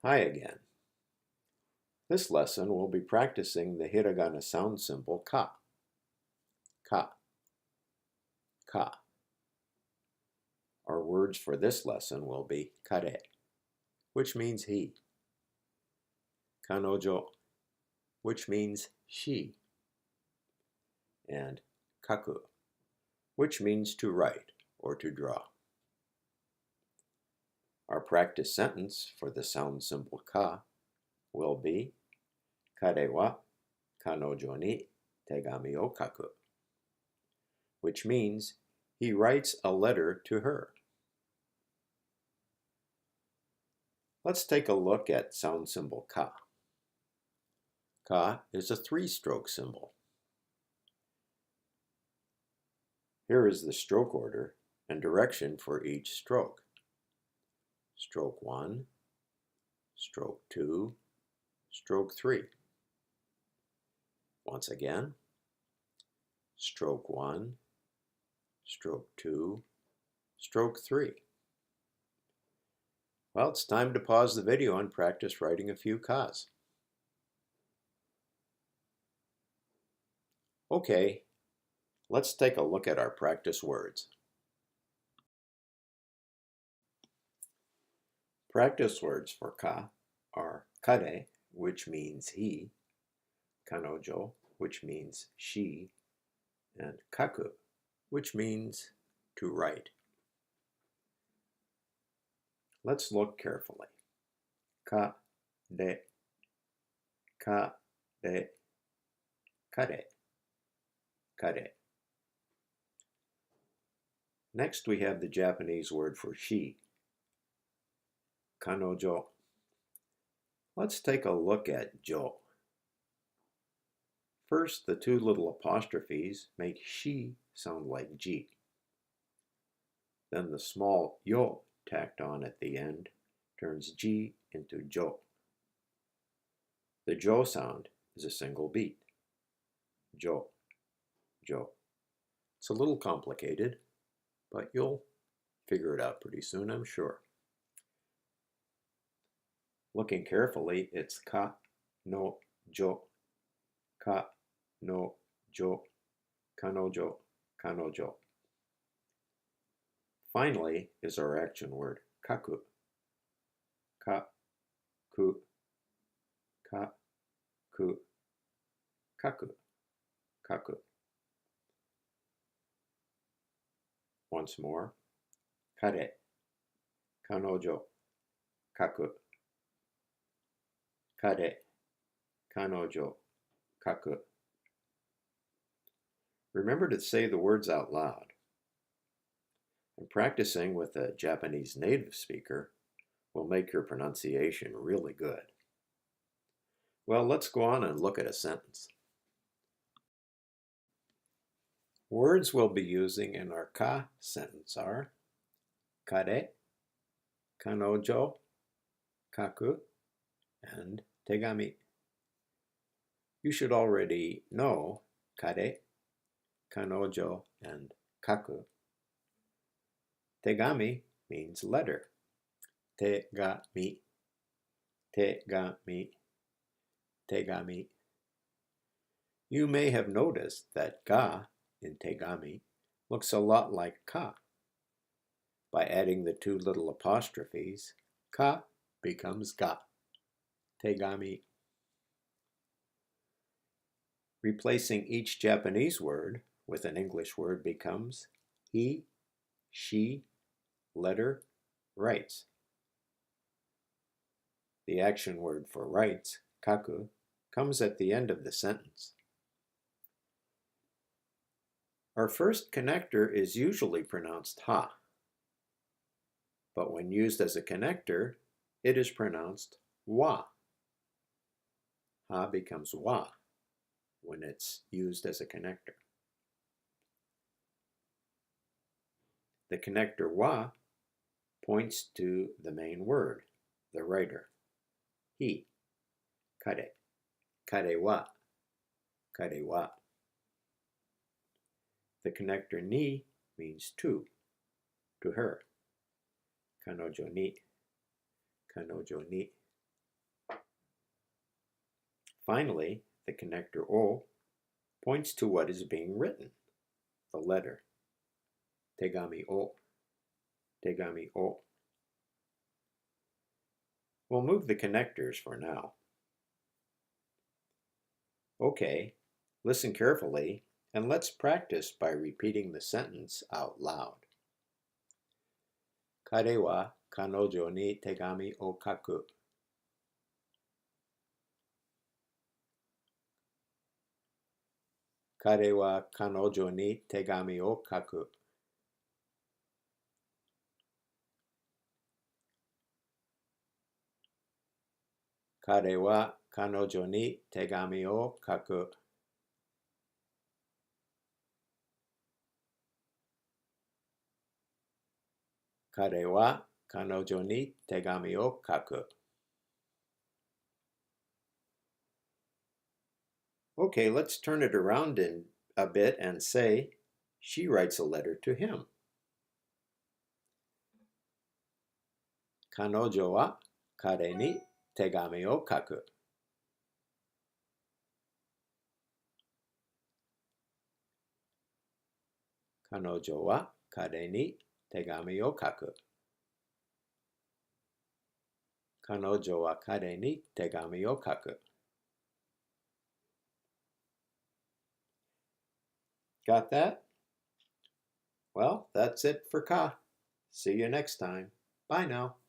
Hi again. This lesson we'll be practicing the Hiragana sound symbol ka. Ka. Ka. Our words for this lesson will be kare, which means he. Kanojo, which means she. And kaku, which means to write or to draw. Our practice sentence for the sound symbol ka will be kare wa kanojo ni tegami o kaku, which means he writes a letter to her. Let's take a look at sound symbol ka. Ka is a three-stroke symbol. Here is the stroke order and direction for each stroke. Stroke 1, stroke 2, stroke 3. Once again, stroke 1, stroke 2, stroke 3. Well, it's time to pause the video and practice writing a few kas. Okay, let's take a look at our practice words. Practice words for ka are kare, which means he, kanojo, which means she, and kaku, which means to write. Let's look carefully. Ka, de, ka, de, kare, kare. Next we have the Japanese word for she, kanojo. Let's take a look at jo. First, the two little apostrophes make she sound like ji. Then the small yo tacked on at the end turns ji into jo. The jo sound is a single beat. Jo, jo. It's a little complicated, but you'll figure it out pretty soon, I'm sure. Looking carefully, it's ka, no, jo, ka, no, jo, kanojo, kanojo. Finally is our action word, kaku. Ka, ku, ka, ku, kaku, kaku. Once more, kare, kanojo, kaku. Kare, kanojo, kaku. Remember to say the words out loud. And practicing with a Japanese native speaker will make your pronunciation really good. Well, let's go on and look at a sentence. Words we'll be using in our ka sentence are kare, kanojo, kaku, and tegami. You should already know kare, kanojo, and kaku. Tegami means letter. Tegami, tegami, tegami. You may have noticed that ga in tegami looks a lot like ka. By adding the two little apostrophes, ka becomes ga. Tegami. Replacing each Japanese word with an English word becomes he, she, letter, writes. The action word for writes, kaku, comes at the end of the sentence. Our first connector is usually pronounced ha, but when used as a connector, it is pronounced wa. Ha becomes wa when it's used as a connector. The connector wa points to the main word, the writer, he, kare, kare wa, kare wa. The connector ni means to her, kanojo ni, kanojo ni. Finally, the connector O points to what is being written, the letter. Tegami o, tegami o. We'll move the connectors for now. Okay, listen carefully and let's practice by repeating the sentence out loud. Kare wa kanojo ni tegami o kaku. Kare wa kanojo ni tegami o kaku. Kare wa kanojo ni tegami o kaku. Kare wa kanojo ni tegami o kaku. Okay, let's turn it around a bit and say, she writes a letter to him. Kanojo wa kare ni tegami o kaku. Kanojo wa kare ni tegami o kaku. Kanojo wa kare ni tegami o kaku. Got that? Well, that's it for ka. See you next time. Bye now.